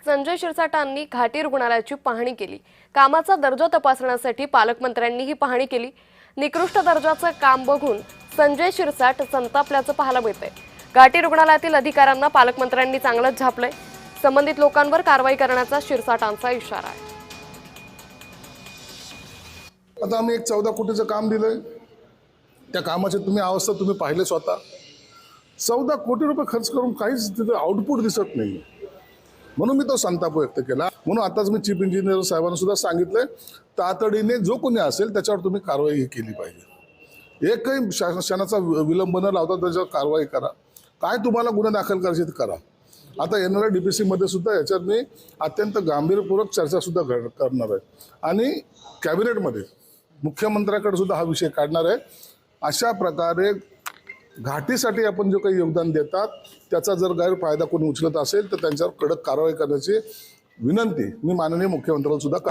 संजय शिरसाटांनी घाटी रुग्णालयाची पाहणी केली। कामाचा दर्जा तपासण्यासाठी पालकमंत्र्यांनी ही पाहणी केली। निकृष्ट दर्जाचं काम बघून संजय शिरसाट संतापल्याचं पाहायला मिळतंय। घाटी रुग्णालयातील अधिकाऱ्यांना पालकमंत्र्यांनी चांगलंच झापलंय। संबंधित लोकांवर कारवाई करण्याचा शिरसाटांचा इशारा आहे। आता आम्ही एक 14 कोटीचं काम दिलंय। त्या कामाची तुम्ही अवस्था तुम्ही पाहिले स्वतः। 14 कोटी रुपये खर्च करून काहीच तिथे आउटपुट दिसत नाही, म्हणून मी तो संताप व्यक्त केला। म्हणून आताच मी चीफ इंजिनियर साहेबांना सुद्धा सांगितलंय, तातडीने जो कोणी असेल त्याच्यावर तुम्ही कारवाई केली पाहिजे। एकही क्षणाचा विलंब न लावता त्याच्यावर कारवाई करा। काय तुम्हाला गुन्हा दाखल करायचे ते करा। आता येणाऱ्या DPC मध्ये सुद्धा याच्यात मी अत्यंत गांभीर्यपूर्वक चर्चा सुद्धा करणार आहे आणि कॅबिनेटमध्ये मुख्यमंत्र्याकडे सुद्धा हा विषय काढणार आहे। अशा प्रकारे घाटीसाठी आपण जो काही योगदान देतात त्याचा जर गैरफायदा कोणी उचलत असेल तर त्यांच्यावर कडक कारवाई करण्याची विनंती मी माननीय मुख्यमंत्र्यांना सुद्धा